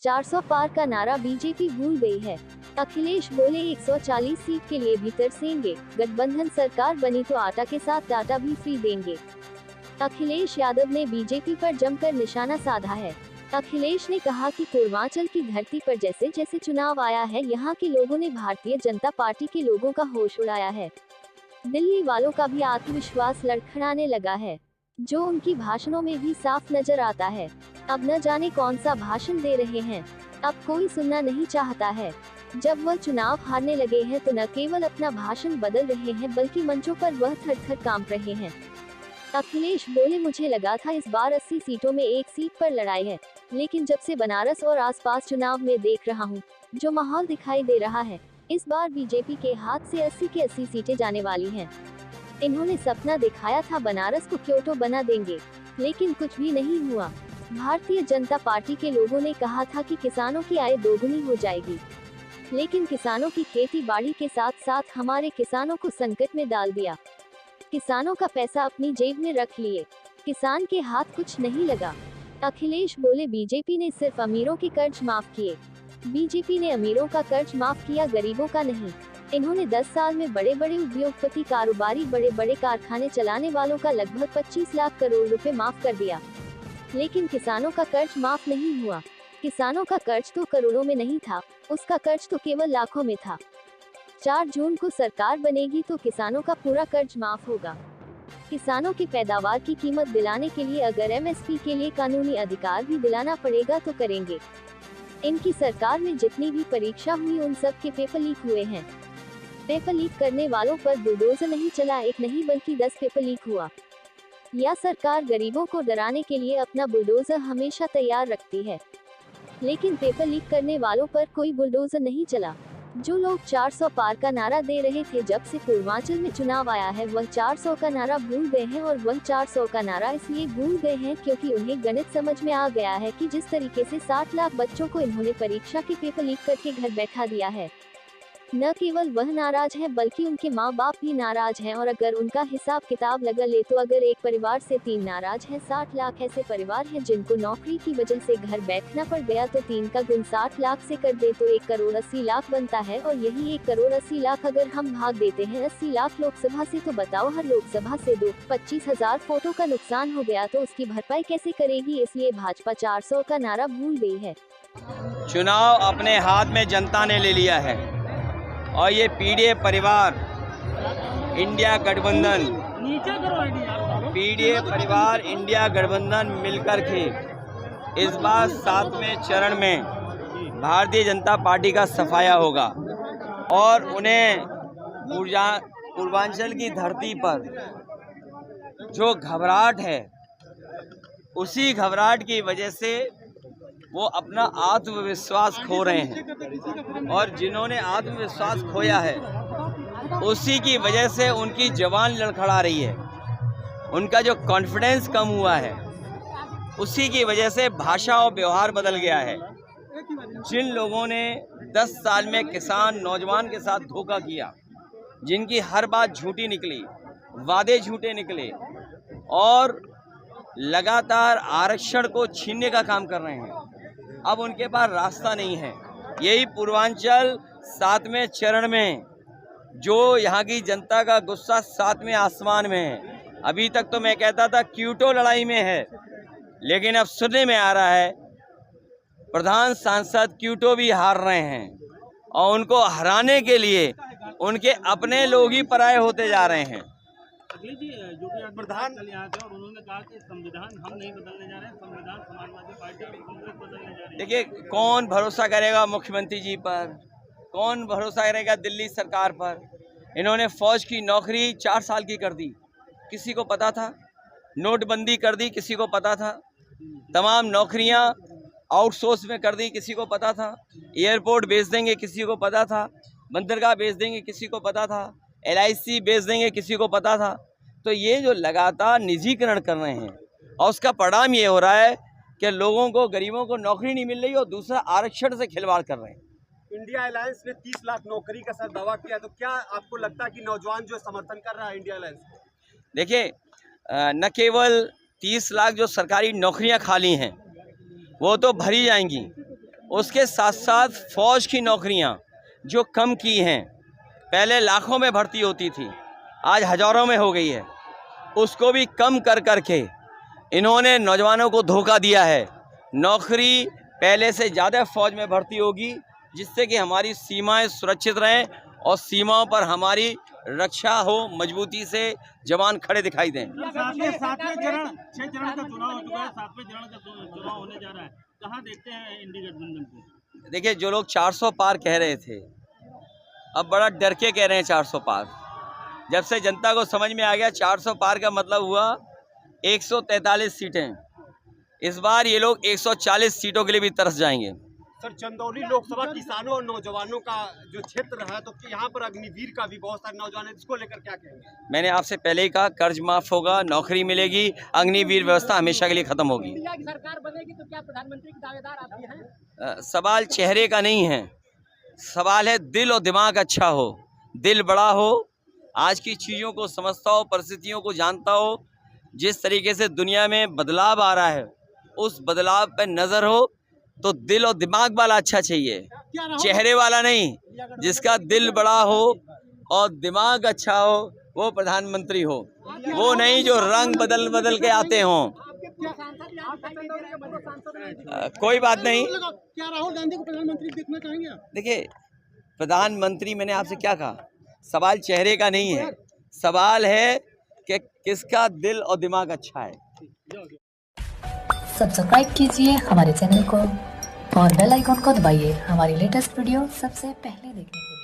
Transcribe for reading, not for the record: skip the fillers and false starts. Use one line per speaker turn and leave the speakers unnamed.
400 पार का नारा बीजेपी भूल गई है। अखिलेश बोले 140 सीट के लिए भी तरसेंगे, गठबंधन सरकार बनी तो आटा के साथ डाटा भी फ्री देंगे। अखिलेश यादव ने बीजेपी पर जमकर निशाना साधा है। अखिलेश ने कहा कि पूर्वांचल की धरती पर जैसे जैसे चुनाव आया है, यहाँ के लोगों ने भारतीय जनता पार्टी के लोगों का होश उड़ाया है। दिल्ली वालों का भी आत्मविश्वास लड़खड़ाने लगा है, जो उनकी भाषणों में भी साफ नजर आता है। अब न जाने कौन सा भाषण दे रहे हैं, अब कोई सुनना नहीं चाहता है। जब वह चुनाव हारने लगे हैं तो न केवल अपना भाषण बदल रहे हैं, बल्कि मंचों पर वह थर-थर कांप रहे हैं। अखिलेश बोले, मुझे लगा था इस बार 80 सीटों में एक सीट पर लड़ाई है, लेकिन जब से बनारस और आसपास चुनाव में देख रहा हूँ, जो माहौल दिखाई दे रहा है, इस बार बीजेपी के हाथ से 80 के 80 सीटें जाने वाली हैं। इन्होंने सपना दिखाया था बनारस को क्योटो बना देंगे, लेकिन कुछ भी नहीं हुआ। भारतीय जनता पार्टी के लोगों ने कहा था कि किसानों की आय दोगुनी हो जाएगी, लेकिन किसानों की खेती बाड़ी के साथ साथ हमारे किसानों को संकट में डाल दिया। किसानों का पैसा अपनी जेब में रख लिए, किसान के हाथ कुछ नहीं लगा। अखिलेश बोले, बीजेपी ने सिर्फ अमीरों के कर्ज माफ किए। बीजेपी ने अमीरों का कर्ज माफ किया, गरीबों का नहीं। इन्होंने 10 साल में बड़े बड़े उद्योगपति, कारोबारी, बड़े बड़े कारखाने चलाने वालों का लगभग 25 लाख करोड़ रुपए माफ कर दिया, लेकिन किसानों का कर्ज माफ नहीं हुआ। किसानों का कर्ज तो करोड़ों में नहीं था, उसका कर्ज तो केवल लाखों में था। 4 जून को सरकार बनेगी तो किसानों का पूरा कर्ज माफ होगा। किसानों की पैदावार की कीमत दिलाने के लिए अगर एमएसपी के लिए कानूनी अधिकार भी दिलाना पड़ेगा तो करेंगे। इनकी सरकार में जितनी भी परीक्षा हुई उन सब के पेपर लीक हुए हैं। पेपर लीक करने वालों पर बुलडोजर नहीं चला, एक नहीं बल्कि 10 पेपर लीक हुआ। यह सरकार गरीबों को डराने के लिए अपना बुलडोजर हमेशा तैयार रखती है, लेकिन पेपर लीक करने वालों पर कोई बुलडोजर नहीं चला। जो लोग 400 पार का नारा दे रहे थे जब से पूर्वांचल में चुनाव आया है, वह 400 का नारा भूल गए हैं। और वह 400 का नारा इसलिए भूल गए हैं क्योंकि उन्हें गणित समझ में आ गया है कि जिस तरीके से 60 लाख बच्चों को इन्होंने परीक्षा के पेपर लीक करके घर बैठा दिया है, न केवल वह नाराज हैं बल्कि उनके माँ बाप भी नाराज हैं। और अगर उनका हिसाब किताब लगा ले तो अगर एक परिवार से 3 नाराज हैं, 60 लाख ऐसे परिवार हैं जिनको नौकरी की वजह से घर बैठना पड़ गया, तो 3 का गुण 60 लाख से कर दे तो 1 करोड़ 80 लाख बनता है। और यही 1 करोड़ 80 लाख अगर हम भाग देते हैं 80 लाख लोकसभा से, तो बताओ हर लोकसभा से 25,000 फोटो का नुकसान हो गया तो उसकी भरपाई कैसे करेगी। इसलिए भाजपा 400 का नारा भूल गई है।
चुनाव अपने हाथ में जनता ने ले लिया है और ये पीडीए परिवार, इंडिया गठबंधन, पीडीए परिवार, इंडिया गठबंधन मिलकर के इस बार 7वें चरण में भारतीय जनता पार्टी का सफाया होगा और उन्हें पूर्वांचल की धरती पर जो घबराहट है, उसी घबराहट की वजह से वो अपना आत्मविश्वास खो रहे हैं। और जिन्होंने आत्मविश्वास खोया है उसी की वजह से उनकी जवान लड़खड़ा रही है, उनका जो कॉन्फिडेंस कम हुआ है उसी की वजह से भाषा और व्यवहार बदल गया है। जिन लोगों ने 10 साल में किसान नौजवान के साथ धोखा किया, जिनकी हर बात झूठी निकली, वादे झूठे निकले और लगातार आरक्षण को छीनने का काम कर रहे हैं, अब उनके पास रास्ता नहीं है। यही पूर्वांचल 7वें चरण में जो यहाँ की जनता का गुस्सा 7वें आसमान में है। अभी तक तो मैं कहता था क्योटो लड़ाई में है, लेकिन अब सुनने में आ रहा है प्रधान सांसद क्योटो भी हार रहे हैं और उनको हराने के लिए उनके अपने लोग ही पराये होते जा रहे हैं।
अखिलेश जी, जो कि प्रधान कल यहाँ थे और उन्होंने कहा कि संविधान हम नहीं बदलने जा रहे हैं, संविधान समाजवादी पार्टी और कांग्रेस बदलने जा रही है।
देखिए, कौन भरोसा करेगा मुख्यमंत्री जी पर, कौन भरोसा करेगा दिल्ली सरकार पर। इन्होंने फौज की नौकरी 4 साल की कर दी, किसी को पता था। नोटबंदी कर दी, किसी को पता था। तमाम नौकरियां आउटसोर्स में कर दी, किसी को पता था। एयरपोर्ट बेच देंगे, किसी को पता था। बंदरगाह बेच देंगे, किसी को पता था। LIC बेच देंगे, किसी को पता था। तो ये जो लगातार निजीकरण कर रहे हैं और उसका परिणाम ये हो रहा है कि लोगों को, गरीबों को नौकरी नहीं मिल रही और दूसरा आरक्षण से खिलवाड़ कर रहे हैं।
इंडिया अलायंस ने 30 लाख नौकरी का सर दावा किया, तो क्या आपको लगता है कि नौजवान जो समर्थन कर रहा है इंडिया अलायंस?
देखिए, न केवल 30 लाख जो सरकारी नौकरियां खाली हैं वो तो भरी जाएंगी, उसके साथ साथ फ़ौज की नौकरियां जो कम की हैं, पहले लाखों में भर्ती होती थी, आज हज़ारों में हो गई है, उसको भी कम कर करके इन्होंने नौजवानों को धोखा दिया है। नौकरी पहले से ज़्यादा फ़ौज में भर्ती होगी, जिससे कि हमारी सीमाएं सुरक्षित रहें और सीमाओं पर हमारी रक्षा हो, मजबूती से जवान खड़े दिखाई दें।
सातवें चरण 6 चरण का चुनाव हो चुका है, 7वें चरण का चुनाव होने जा रहा है, कहाँ देखते हैं इंडी गठबंधन को?
देखिए, जो लोग 400 पार कह रहे थे, अब बड़ा डर के कह रहे हैं 400 पार। जब से जनता को समझ में आ गया 400 पार का मतलब हुआ 143 सीटें, इस बार ये लोग 140 सीटों के लिए भी तरस जाएंगे।
सर, चंदौली लोकसभा किसानों और नौजवानों का जो क्षेत्र रहा, तो यहाँ पर अग्निवीर का भी बहुत सारे नौजवान हैं, इसको लेकर क्या कहेंगे?
मैंने आपसे पहले ही कहा, कर्ज माफ होगा, नौकरी मिलेगी, अग्निवीर व्यवस्था हमेशा के लिए खत्म होगी।
सरकार बनेगी तो क्या प्रधानमंत्री के दावेदार आप भी हैं?
सवाल चेहरे का नहीं है, सवाल है दिल और दिमाग अच्छा हो, दिल बड़ा हो, आज की चीज़ों को समझता हो, परिस्थितियों को जानता हो, जिस तरीके से दुनिया में बदलाव आ रहा है उस बदलाव पर नज़र हो, तो दिल और दिमाग वाला अच्छा चाहिए, चेहरे वाला नहीं। जिसका दिल बड़ा हो और दिमाग अच्छा हो वो प्रधानमंत्री हो, वो नहीं जो रंग बदल बदल के आते हों। कोई बात नहीं।
क्या राहुल गांधी को प्रधानमंत्री देखना चाहेंगे आप?
देखिए, प्रधानमंत्री, मैंने आपसे क्या कहा, सवाल चेहरे का नहीं है, सवाल है कि किसका दिल और दिमाग अच्छा है।
सब्सक्राइब कीजिए हमारे चैनल को और बेल आइकॉन को दबाइए हमारी लेटेस्ट वीडियो सबसे पहले देखने के लिए।